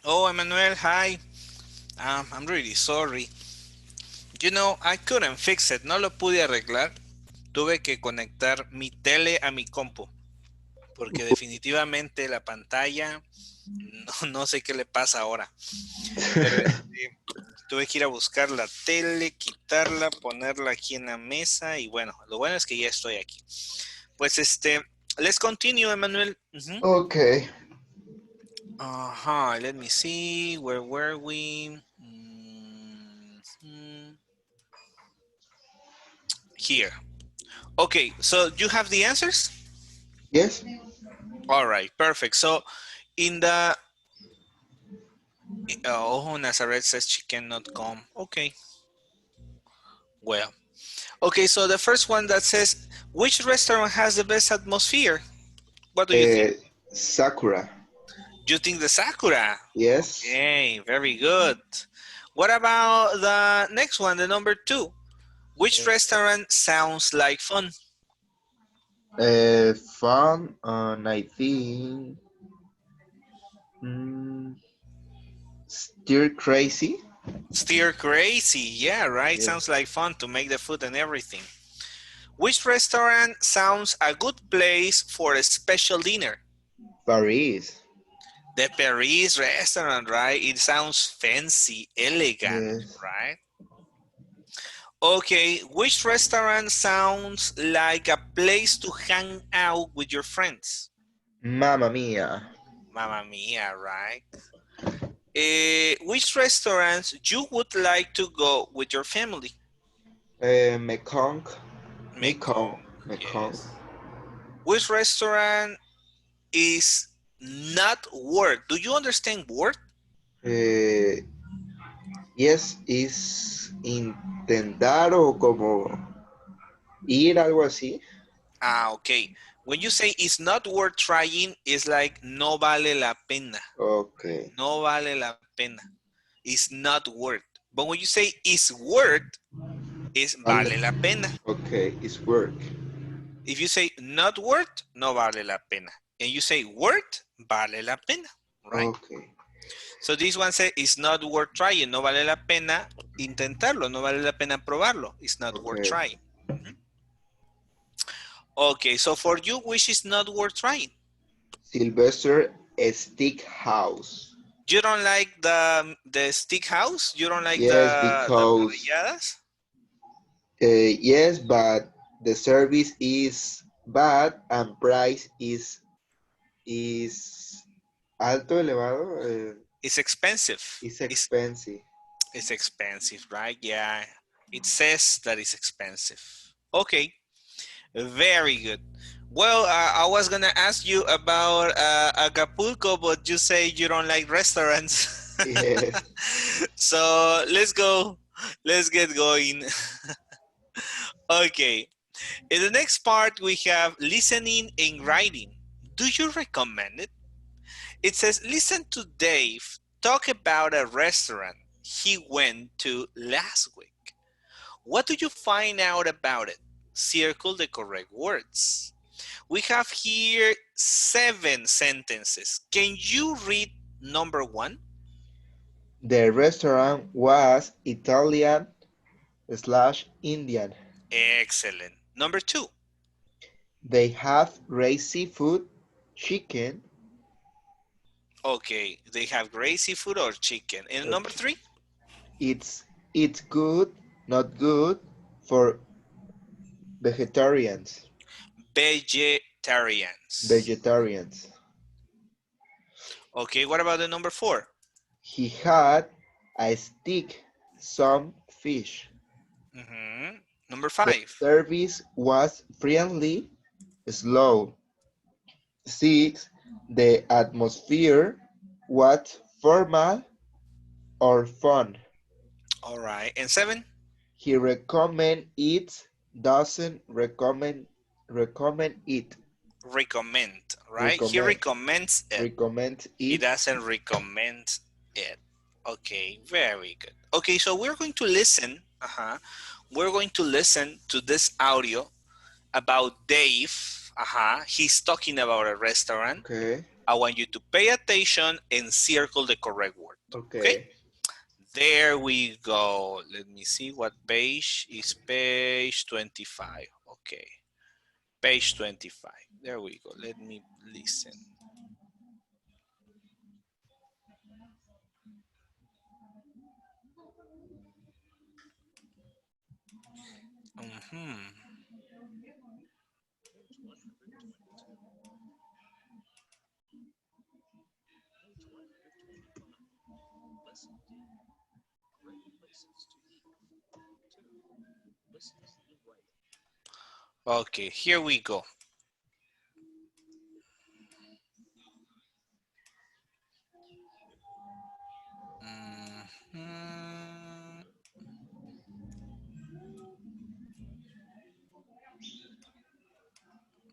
Oh, Emmanuel, hi. I'm really sorry. You know, I couldn't fix it. No lo pude arreglar. Tuve que conectar mi tele a mi compu. Porque definitivamente la pantalla, no sé qué le pasa ahora. Pero tuve que ir a buscar la tele, quitarla, ponerla aquí en la mesa. Y bueno, lo bueno es que ya estoy aquí. Pues let's continue, Emmanuel. Okay. Let me see. Where were we? Here. Okay, so you have the answers? Yes. All right, perfect. So in the oh, Nazareth says she cannot come. Okay, well. Okay, so the first one that says, which restaurant has the best atmosphere? What do you think? Uh, Sakura. You think the Sakura? Yes. Okay, very good. What about the next one, the number two? Which restaurant sounds like fun? Fun. I think. Mm, Stir crazy. Steer Crazy. Yeah, right. Yeah. Sounds like fun to make the food and everything. Which restaurant sounds a good place for a special dinner? Paris. The Paris restaurant, right? It sounds fancy, elegant, Yes. right? Okay, which restaurant sounds like a place to hang out with your friends? Mamma mia. Mamma mia, right? Which restaurants you would like to go with your family? Mekong. Mekong. Mekong, Mekong. yes. Which restaurant is not work? Do you understand work? Eh, yes, es intentar o como ir, algo así. Okay. When you say it's not worth trying, it's like no vale la pena. Okay. No vale la pena. It's not worth. But when you say it's worth, it's Vale. vale la pena. Okay, it's work. If you say not worth, no vale la pena. And you say worth, vale la pena, right? Okay. So this one says it's not worth trying. No vale la pena intentarlo. No vale la pena probarlo. It's not worth Okay. trying. Okay, so for you, which is not worth trying? Sylvester Stick House. You don't like the stick house? You don't like Yes, the because parrilladas? yes, but the service is bad and price is alto, elevado. It's expensive. It's It's expensive. it's expensive, right? Yeah. It says that it's expensive. Okay, very good. Well, I was gonna ask you about Acapulco, but you say you don't like restaurants. Yes. So let's go. Let's get going. Okay. In the next part, we have listening and writing. Do you recommend it? It says, listen to Dave talk about a restaurant he went to last week. What do you find out about it? Circle the correct words. We have here 7 sentences. Can you read number 1? The restaurant was Italian slash Indian. Excellent. Number 2. They have great seafood, chicken. Okay, they have great seafood or chicken. And number Okay. 3? It's good, not good for vegetarians. Vegetarians. Vegetarians. Okay, what about the number 4? He had a stick, some fish. Number The 5. service was friendly, slow. 6. The atmosphere was formal or fun. All right. And 7? He recommend it, doesn't recommend it. Recommend, right? He Recommend recommends it. recommend He it. doesn't recommend it. Okay, very good. Okay, so we're going to listen. We're going to listen to this audio about Dave. He's talking about a restaurant. Okay. I want you to pay attention and circle the correct word. Okay? Okay. There we go. Let me see what page is page 25. Okay. Page 25. There we go. Let me listen. Okay, here we go.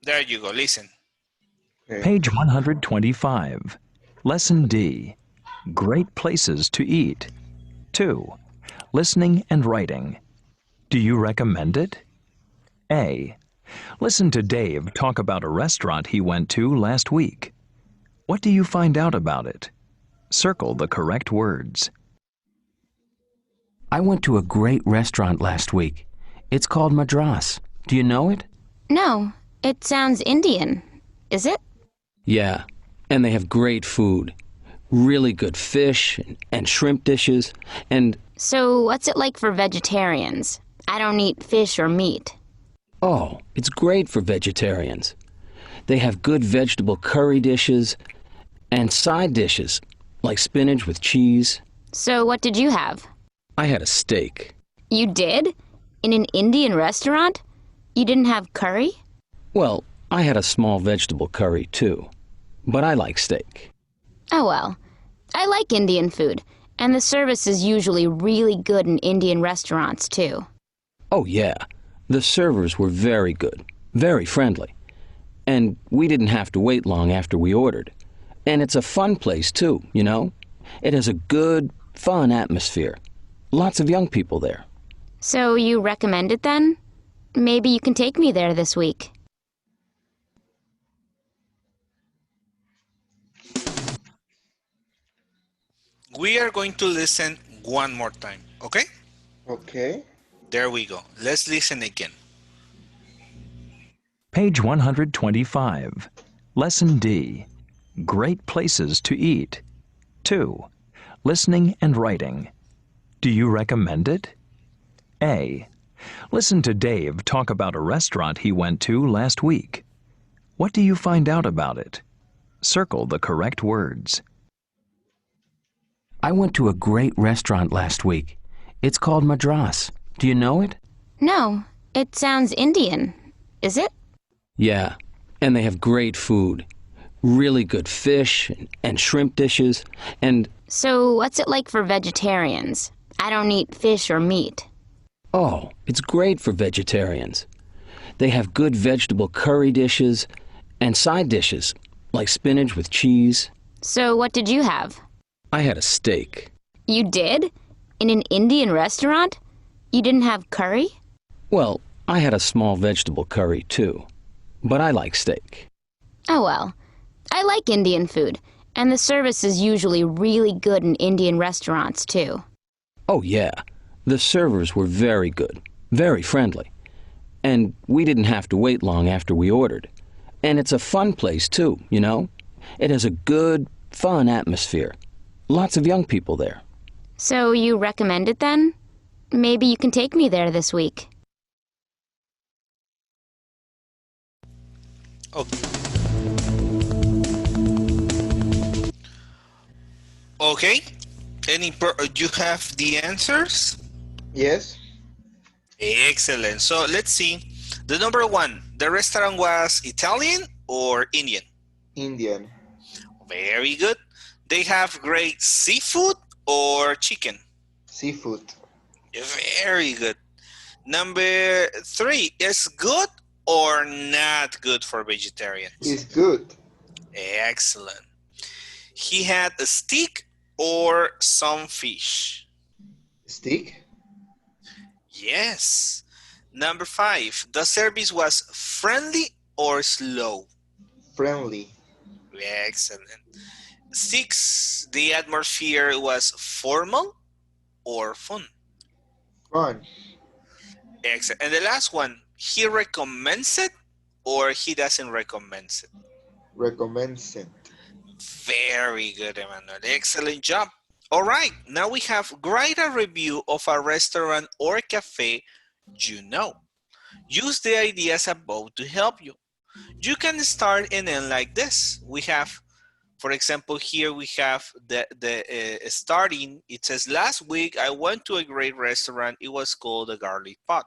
There you go. Listen. Okay. Page 125. Lesson D. Great places to eat. 2. Listening and writing. Do you recommend it? A. Listen to Dave talk about a restaurant he went to last week. What do you find out about it? Circle the correct words. I went to a great restaurant last week. It's called Madras. Do you know it? No, it sounds Indian. Is it? Yeah, and they have great food. Really good fish and shrimp dishes, and... So what's it like for vegetarians? I don't eat fish or meat. Oh, it's great for vegetarians. They have good vegetable curry dishes and side dishes, like spinach with cheese. So what did you have? I had a steak. You did? In an Indian restaurant? You didn't have curry? Well, I had a small vegetable curry too, but I like steak. Oh well. I like Indian food, and the service is usually really good in Indian restaurants too. Oh yeah, the servers were very good, very friendly. And we didn't have to wait long after we ordered. And it's a fun place too, you know? It has a good, fun atmosphere. Lots of young people there. So you recommend it then? Maybe you can take me there this week. We are going to listen one more time, okay? Okay. There we go. Let's listen again. Page 125. Lesson D. Great places to eat. 2. Listening and writing. Do you recommend it? A. Listen to Dave talk about a restaurant he went to last week. What do you find out about it? Circle the correct words. I went to a great restaurant last week. It's called Madras. Do you know it? No, it sounds Indian. Is it? Yeah, and they have great food. Really good fish and shrimp dishes, and... So what's it like for vegetarians? I don't eat fish or meat. Oh, it's great for vegetarians. They have good vegetable curry dishes and side dishes, like spinach with cheese. So what did you have? I had a steak. You did? In an Indian restaurant? You didn't have curry? Well, I had a small vegetable curry too, but I like steak. Oh well. I like Indian food, and the service is usually really good in Indian restaurants too. Oh yeah, the servers were very good, very friendly. And we didn't have to wait long after we ordered. And it's a fun place too, you know? It has a good, fun atmosphere. Lots of young people there. So you recommend it then? Maybe you can take me there this week. Okay. You have the answers? Yes. Excellent. So let's see. The number one, the restaurant was Italian or Indian? Indian. Very good. They have great seafood or chicken? Seafood. Very good. Number three, is good or not good for vegetarians? It's good. Excellent. He had a steak or some fish? Steak. Yes. Number five, the service was friendly or slow? Friendly. Excellent. 6, the atmosphere was formal or fun? Fun. Excellent. And the last one, he recommends it or he doesn't recommend it? Recommends it. Very good, Emmanuel. Excellent job. All right, now we have write a review of a restaurant or cafe you know. Use the ideas above to help you. You can start and end like this. We have, for example, here we have the starting. It says, last week I went to a great restaurant. It was called the Garlic Pot.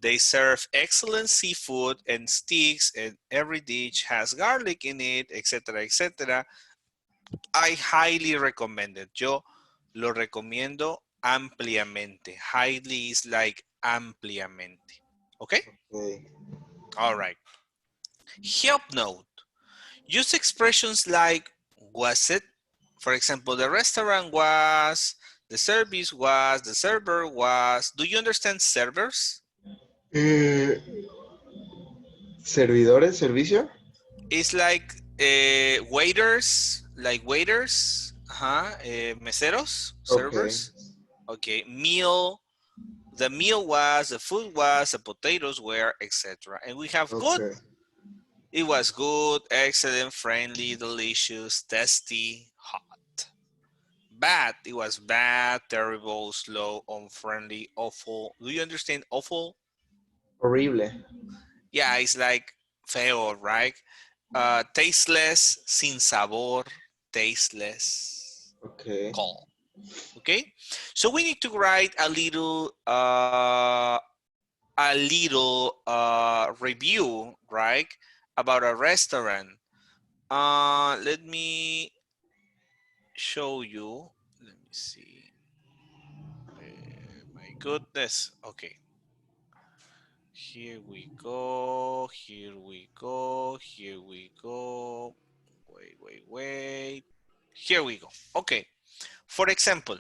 They serve excellent seafood and steaks, and every dish has garlic in it, etc., etc. I highly recommend it. Yo lo recomiendo ampliamente. Highly is like ampliamente. Okay? Okay. All right. Help note. Use expressions like was it? For example, the restaurant was, the service was, the server was. Do you understand servers? Servidores, servicio. It's like waiters, meseros, Okay. servers. Okay, meal, the meal was, the food was, the potatoes were, etc. And we have good. Okay. It was good, excellent, friendly, delicious, tasty, hot. Bad, it was bad, terrible, slow, unfriendly, awful. Do you understand awful? Horrible. Yeah, it's like feo, right? Tasteless, sin sabor, tasteless, Okay. cold. Okay, so we need to write a little review, right, about a restaurant. Let me show you. Let me see. My goodness. Okay. Here we go. Here we go. Here we go. Wait. Here we go. Okay. For example,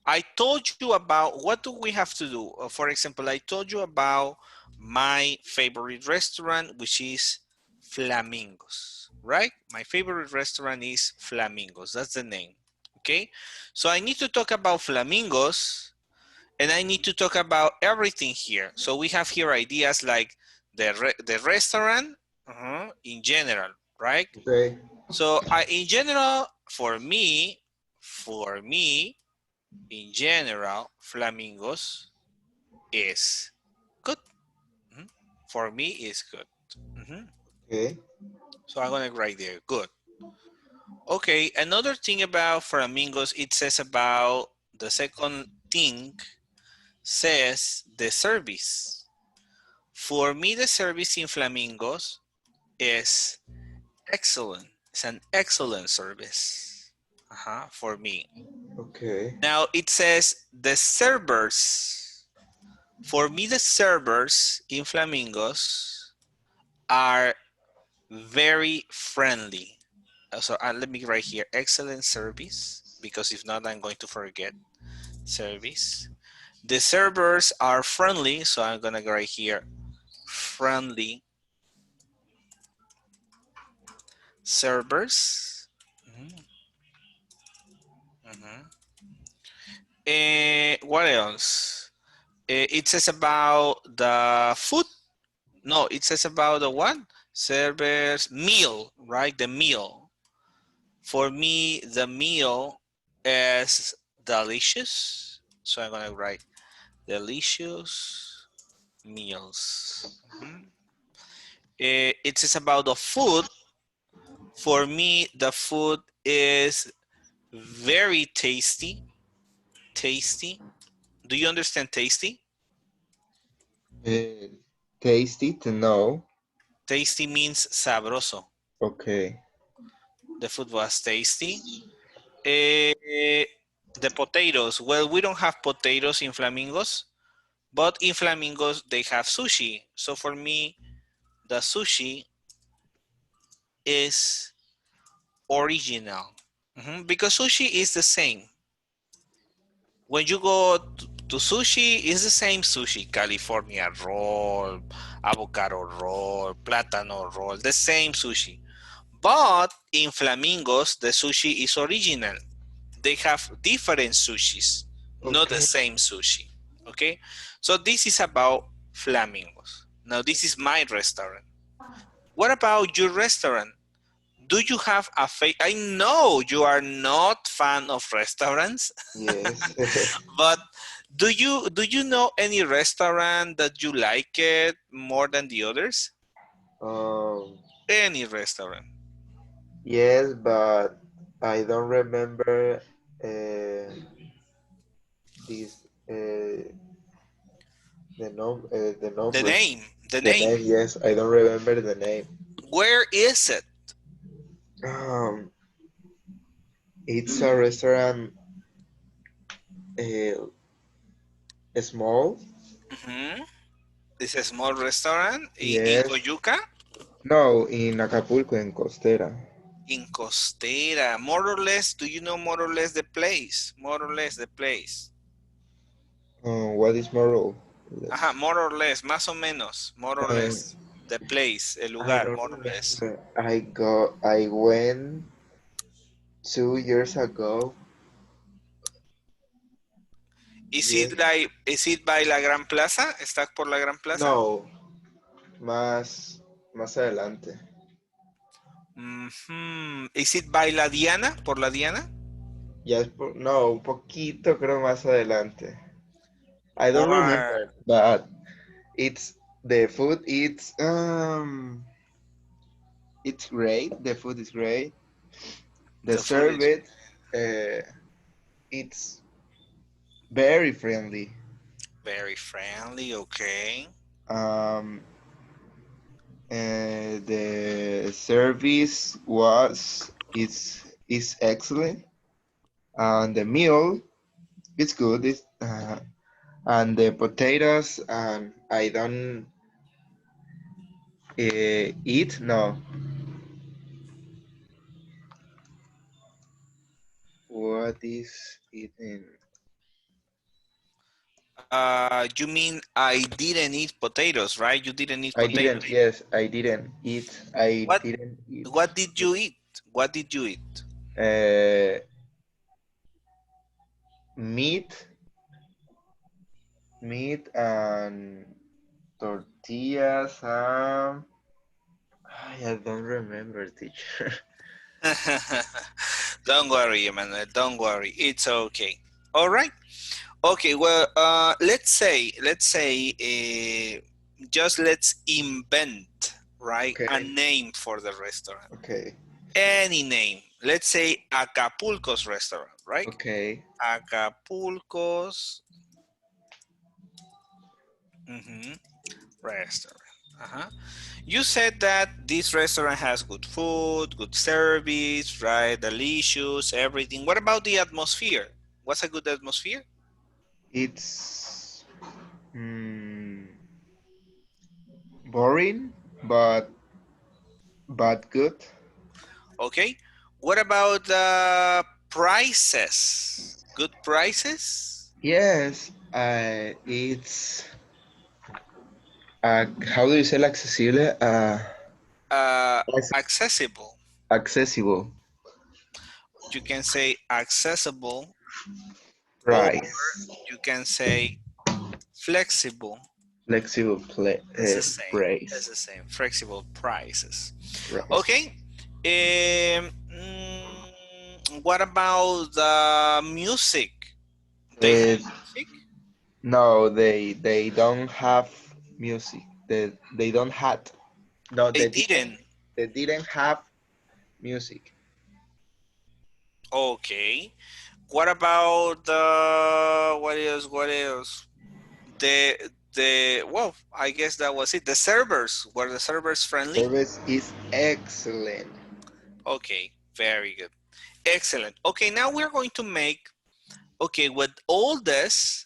I told you about, what do we have to do? For example, I told you about my favorite restaurant, which is Flamingos, right? My favorite restaurant is Flamingos. That's the name, okay? So I need to talk about Flamingos, and I need to talk about everything here. So we have here ideas like the restaurant in general, right? Okay. So in general, for me, in general, Flamingos is good. For me, is good. Okay. So I'm gonna write there, good. Okay, another thing about Flamingos, it says about the second thing, says the service. For me, the service in Flamingos is excellent. It's an excellent service for me. Okay. Now it says the servers. For me, the servers in Flamingos are very friendly. So let me write here, excellent service, because if not, I'm going to forget service. The servers are friendly, so I'm gonna write here, friendly servers. What else? It says about the food. No, it says about the what? Servers meal, right? The meal. For me, the meal is delicious. So I'm gonna write delicious meals. It says about the food. For me, the food is very tasty. Tasty. Do you understand tasty? Tasty to know. Tasty means sabroso. Okay. The food was tasty. The potatoes. Well, we don't have potatoes in Flamingos, but in Flamingos, they have sushi. So for me, the sushi is original. Because sushi is the same. When you go to sushi, it's the same sushi. California roll, avocado roll, plátano roll, the same sushi. But in Flamingos, the sushi is original. They have different sushis, not the Okay. same sushi. Okay, so this is about Flamingos. Now this is my restaurant. What about your restaurant? Do you have a I know you are not fan of restaurants, Yes. but do you know any restaurant that you like it more than the others? um, Any restaurant. yes, but I don't remember this the The number. name, the The name. name, yes, I don't remember the name. Where is it? Um, it's a restaurant, uh, small. Mhm. It's a small restaurant in Yes. Coyuca, No, in Acapulco, in Costera. in Costera. More or less, do you know more or less the place? More or less the place. What is moral? Ajá, Let's. more or less, más o menos, more or Um, less. The place, el I lugar, don't more or less. remember. I went 2 years ago. Yes. Is it by la Gran Plaza? ¿Está por la Gran Plaza? No, más adelante. Is it by la Diana? ¿Por la Diana? Ya no, un poquito creo más adelante. I don't More. remember, but it's the food. It's great. The food is great. The The food is service, it's very friendly. very friendly, okay. Um, the service is excellent, and the meal is good. And the potatoes, and I don't eat. No, what is eating? You mean I didn't eat potatoes, right? You didn't eat I didn't. potatoes. Yes, I didn't eat. I What didn't eat. what did you eat? What did you eat? Uh, meat, meat and tortillas. I don't remember, teacher. Don't worry, Emmanuel. Don't worry. It's okay. All right. Okay. Well, just let's invent, right, a Okay, name for the restaurant. okay, Any name. Let's say Acapulco's restaurant, right? okay. Acapulco's restaurant. Uh-huh. You said that this restaurant has good food, good service, right? Delicious, everything. What about the atmosphere? What's a good atmosphere? It's boring, but good. Okay. What about the prices? Good prices? Yes, it's how do you say accessible? Uh, Ac- accessible. accessible You can say accessible, or price, you can say flexible. flexible It's the same. It's price. the same. Flexible prices. Price. Okay. What about the music? They have Uh, music? no, they don't have music. They don't had. No, They didn't. they didn't have music. Okay. What about the what else? What else? Well, I guess that was it. The servers, were the servers friendly? Service is excellent. Okay, very good. Excellent. Okay, now we're going to make, okay, with all this,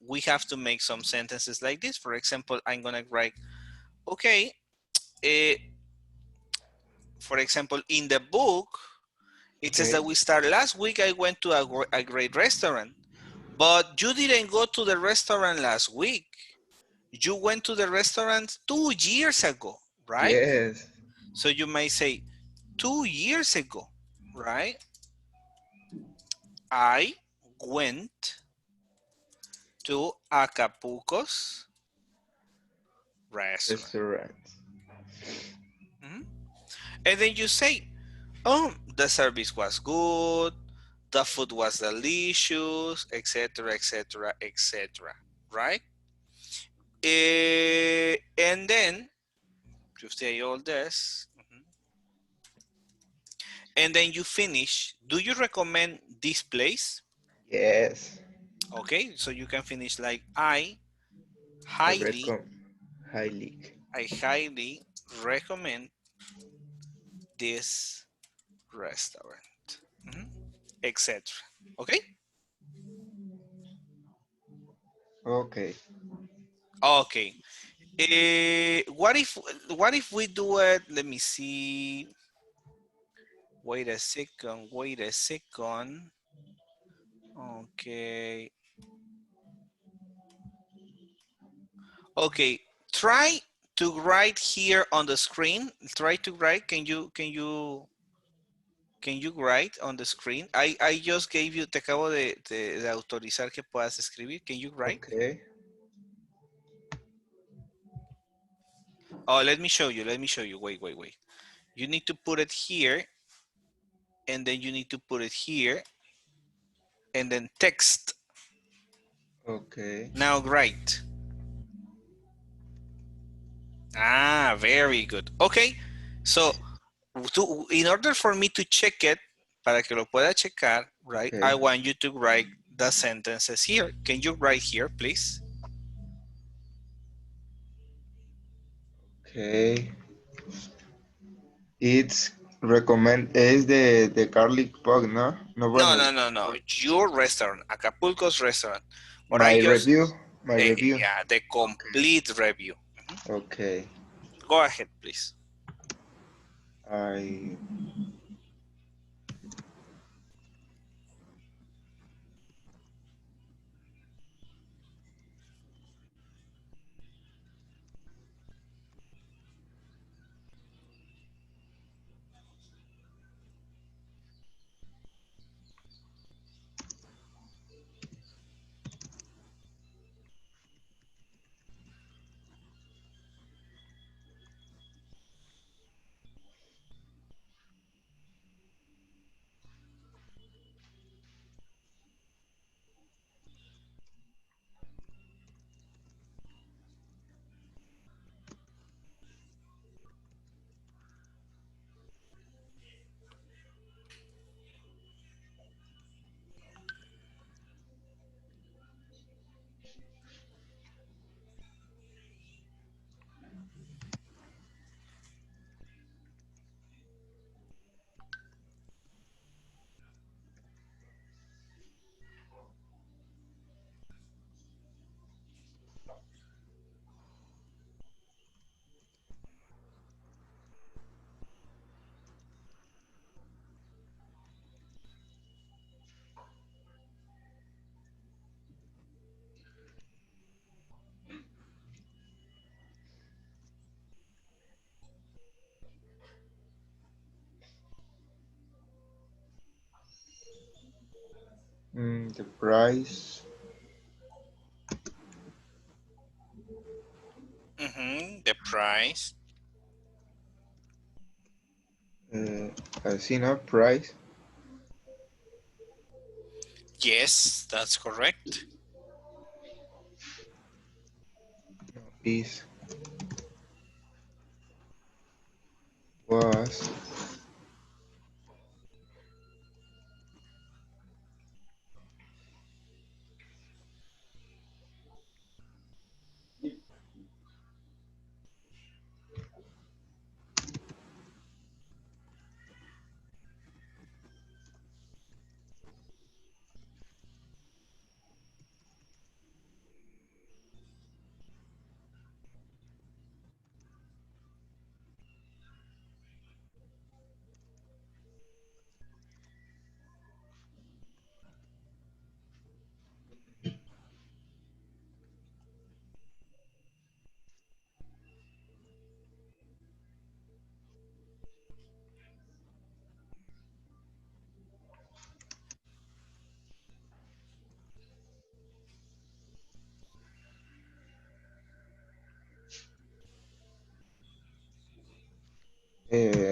we have to make some sentences like this. For example, I'm gonna write, okay, eh, for example, in the book, it says Okay. that we start last week. I went to a great restaurant, but you didn't go to the restaurant last week. You went to the restaurant 2 years ago, right? Yes. So you may say, 2 years ago, right? I went to Acapulco's restaurant. Restaurant. Mhm. And then you say, oh, the service was good, the food was delicious, etc., etc., etc., right? And then you say all this, and then you finish. Do you recommend this place? Yes. Okay, so you can finish like I highly, recommend highly. I highly recommend this restaurant, etc. Okay. Okay. Okay. What if we do it? Let me see. Wait a second. Wait a second. Okay. Okay. Try to write here on the screen. Try to write. Can you write on the screen? I just gave you. Te acabo de autorizar que puedas escribir. Can you write? Okay. Oh, let me show you. Let me show you. Wait, wait, wait. You need to put it here, and then you need to put it here, and then text. Okay. Now write. Ah, very good. Okay, so in order for me to check it, para que lo pueda checar, right, Okay. I want you to write the sentences here. Can you write here, please? Okay. It's recommend is the garlic bug, no? No, No, bueno. no, no, no. Your restaurant, Acapulco's restaurant. What I My just, review. My review. yeah, the Okay. complete review. Okay. Go ahead, please. I the price. The price. I see no price. Yes, that's correct. Is was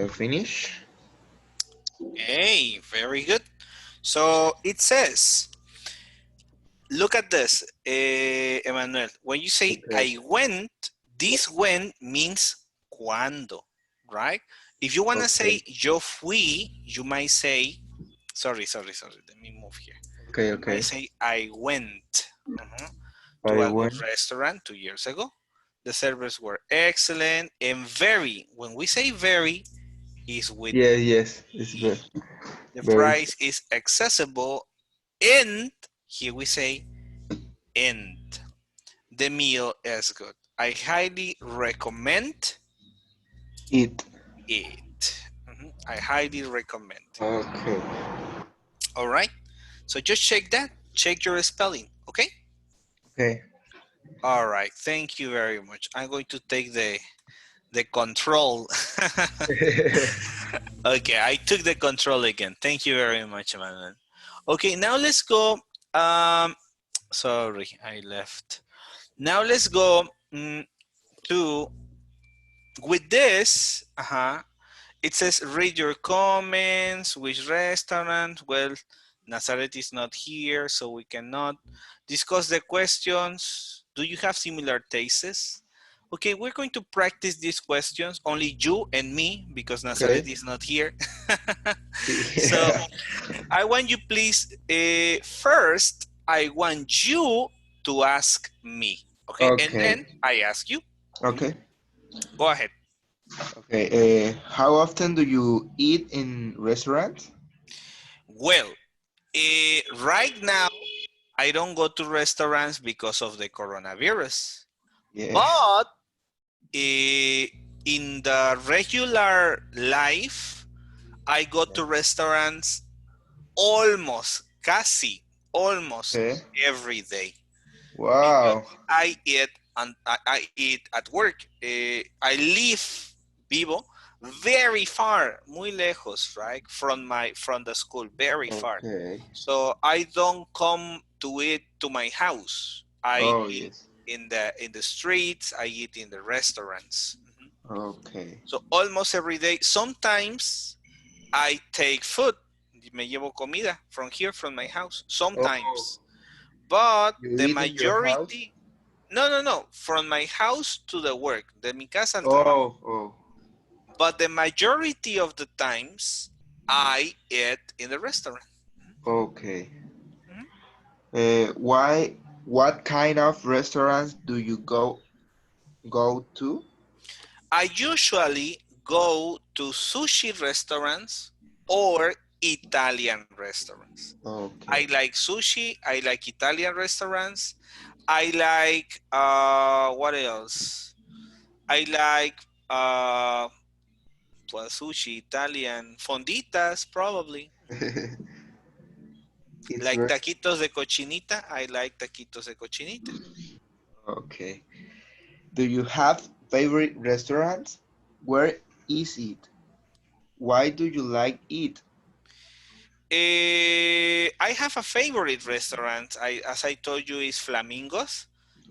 Finish. Hey, very good. So it says, look at this, Emmanuel. When you say Okay. I went, this when means cuando, right? If you want to Okay. say yo fui, you might say, sorry. Let me move here. Okay. You might Okay. say I went to I a good went. restaurant 2 years ago. The servers were excellent and very. When we say very, is with Yeah. Yes. It's E. very. The Very. price is accessible and here we say and the meal is good. I highly recommend It. it. I highly recommend. Okay. All right. So just check that. Check your spelling. Okay. Okay. All right. Thank you very much. I'm going to take the control. Okay. I took the control again. Thank you very much, Emmanuel. Okay. Now let's go. Sorry, I left. Now let's go to with this. It says read your comments. Which restaurant? Well, Nazareth is not here, so we cannot discuss the questions. Do you have similar tastes? Okay, we're going to practice these questions, only you and me, because Nazareth Okay. is not here. So Yeah. I want you please, first, I want you to ask me, okay? And Okay. then I ask you. Okay. Go ahead. Okay. How often do you eat in restaurants? Well, right now, I don't go to restaurants because of the coronavirus. Yeah. But in the regular life, I go to restaurants almost Okay. every day. Because Wow. I eat and I eat at work. I live vivo very far, muy lejos, right, from the school, very far. Okay. So I don't come to eat to my house. I Oh eat yes. in the streets. I eat in the restaurants. Okay. So almost every day. Sometimes I take food. Me llevo comida from here, from my house. Oh, Sometimes, but you the eat in your house? majority. No. From my house to the work. De mi casa al trabajo. Oh, oh. But the majority of the times, I eat in the restaurant. Okay. Mhm. Why? What kind of restaurants do you go to? I usually go to sushi restaurants or Italian restaurants. I Okay. like sushi. I like Italian restaurants. I like, what else? I like, well, sushi, Italian, fonditas, probably. It's Like very taquitos de cochinita. I like taquitos de cochinita. okay. Do you have favorite restaurants? Where is it? Why do you like it? I have a favorite restaurant. As I told you, is Flamingos.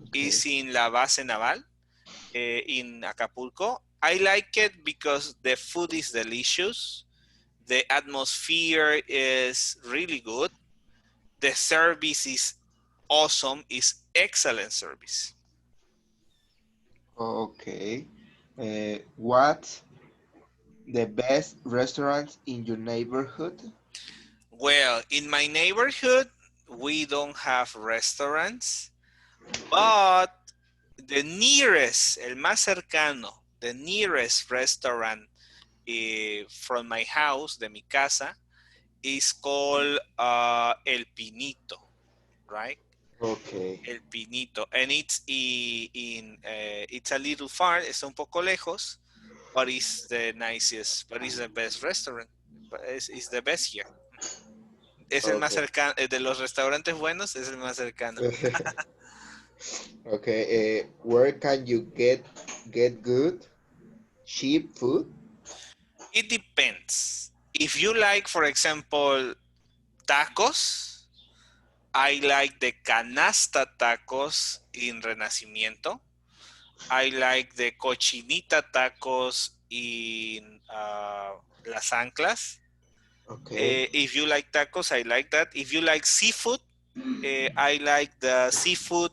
Okay. It's in La Base Naval in Acapulco. I like it because the food is delicious. The atmosphere is really good. The service is awesome. It's excellent service. Okay. What the best restaurants in your neighborhood? Well, in my neighborhood, we don't have restaurants, but the nearest, el más cercano, the nearest restaurant from my house, de mi casa, is called El Pinito, right? Okay. El Pinito, and it's a little far, it's un poco lejos, but it's the nicest, but it's the best restaurant, but it's the best here. Es el más Okay. cercano, de los restaurantes buenos, es el más cercano. Okay. Where can you get good, cheap food? It depends. If you like, for example, tacos, I like the canasta tacos in Renacimiento. I like the cochinita tacos in Las Anclas. Okay. If you like tacos, I like that. If you like seafood, I like the seafood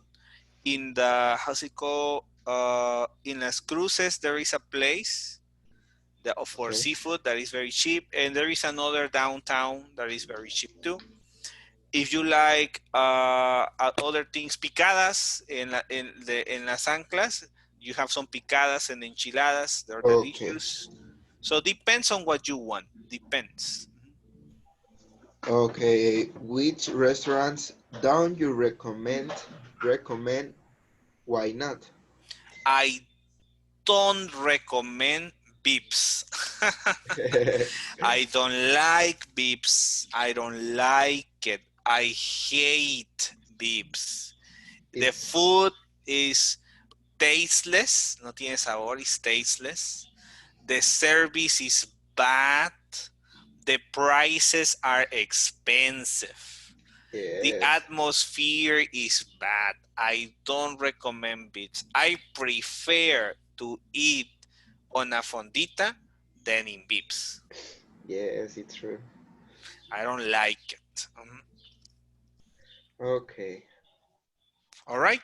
in the, how's it called? In Las Cruces, there is a place for Okay. seafood that is very cheap, and there is another downtown that is very cheap too. If you like other things, picadas in Las Anclas, you have some picadas and enchiladas. They're Okay. delicious. So depends on what you want. Depends. Okay. Which restaurants don't you recommend? Why not? I don't recommend Vips. I don't like Vips. I don't like it. I hate Vips. The It's food is tasteless. No tiene sabor. It's tasteless. The service is bad. The prices are expensive. The yes. atmosphere is bad. I don't recommend Vips. I prefer to eat on a fondita than in Vips. Yes, it's true. I don't like it. Okay. All right.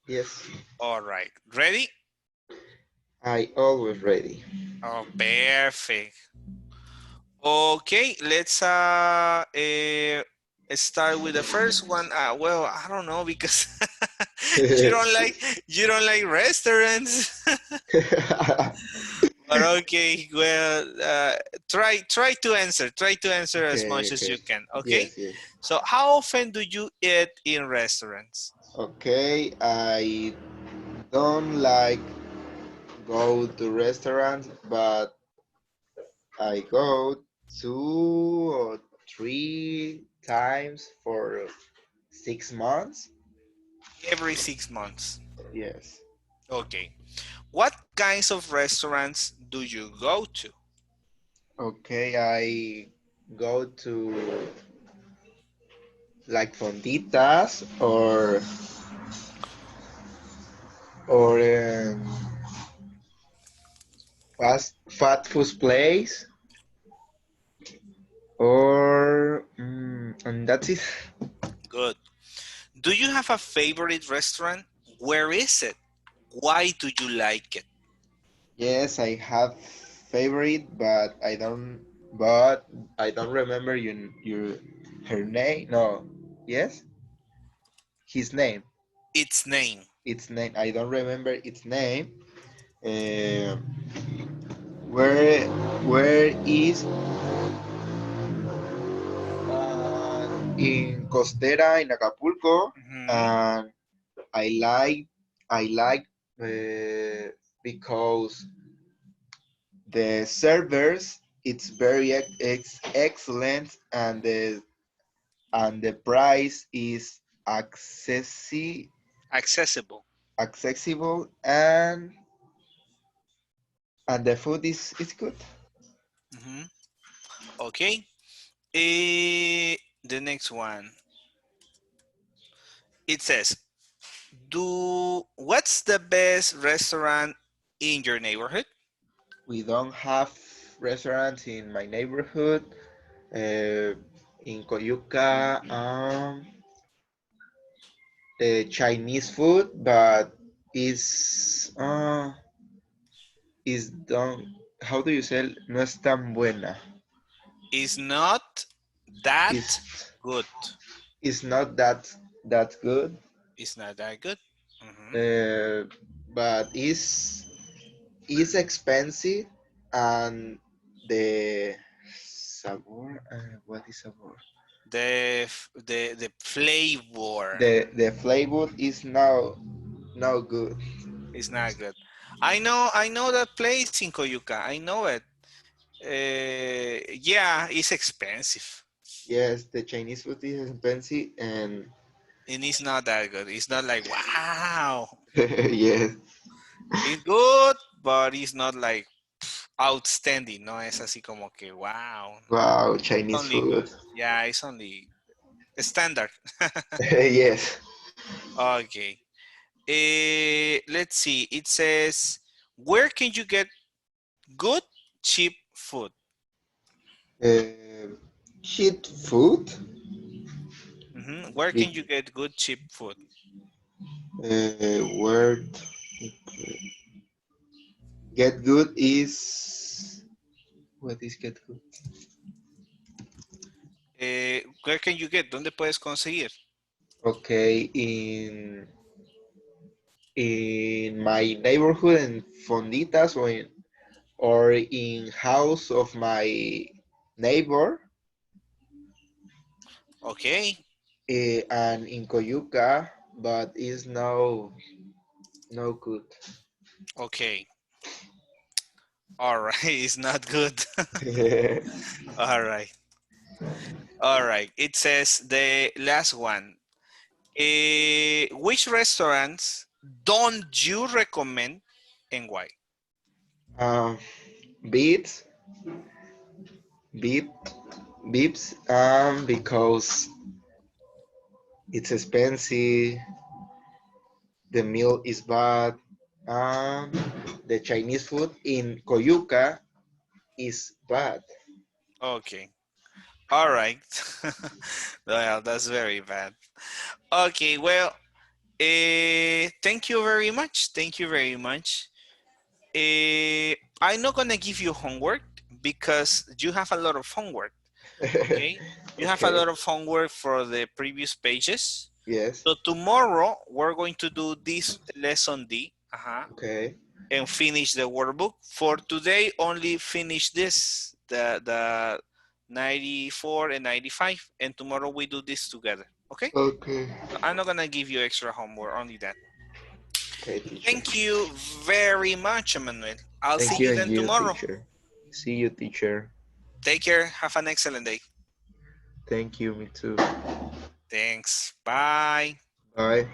Yes. All right. Ready? I always ready. Oh, perfect. Okay, let's start with the first one. Well, I don't know because you don't like restaurants. But okay, well, try to answer. Try to answer as Okay, much as okay. you can. Okay. Yes, yes. So, how often do you eat in restaurants? Okay, I don't like go to restaurants, but I go 2 or 3 times for 6 months. Every 6 months. Yes. Okay. What kinds of restaurants do you go to? Okay, I go to like fonditas or fast food place or and that's it. Good. Do you have a favorite restaurant? Where is it? Why do you like it? Yes, I have favorite, but I don't remember her name. No, yes, his name. Its name. Its name. I don't remember its name. Uh, where where is in Costera in Acapulco, Mhm. and I like because the servers it's very excellent, and the price is Accessible. accessible, and the food is good. Mhm. Okay. The next one. It says, "Do what's the best restaurant in your neighborhood?" We don't have restaurants in my neighborhood. In Coyuca, Chinese food, but is done. How do you say? No es tan buena. Is not that Is good. is not that good. It's not that good. Mhm. Uh, but is expensive, and the sabor. What is sabor? The flavor The flavor is now good. is not good. I know that place in Coyuca. I know it. Yeah, it's expensive. Yes, the Chinese food is expensive, and And it's not that good. It's not like, wow. yes, It's good, but it's not like outstanding. No es así como que, wow. wow, It's Chinese only good. food. Yeah, it's only standard. Yes. Okay. Let's see. It says, where can you get good, cheap food. Cheap food. Where can It, you get good, cheap food? word get good is what is get good? Where can you get? ¿Dónde puedes conseguir? Okay, in my neighborhood in fonditas or in house of my neighbor Okay, and in Coyuca, but it's no good. okay. All right, it's not good. All right, all right. It says the last one. Which restaurants don't you recommend and why? um, beets, beep, beeps, because it's expensive, the meal is bad, um, the Chinese food in Coyuca is bad. Okay, all right. Well, that's very bad. Okay, well, thank you very much. Thank you very much. I'm not gonna give you homework because you have a lot of homework. Okay, you have a Okay, lot of homework for the previous pages. yes, So tomorrow we're going to do this lesson D, okay, and finish the workbook. For today, only finish this, the 94 and 95, and tomorrow we do this together. Okay? okay, I'm not gonna give you extra homework, only that. okay, teacher. Thank you very much, Emmanuel. I'll see Thank you you and then you, tomorrow. teacher. See you, teacher. Take care. Have an excellent day. Thank you, me too. Thanks. Bye. Bye.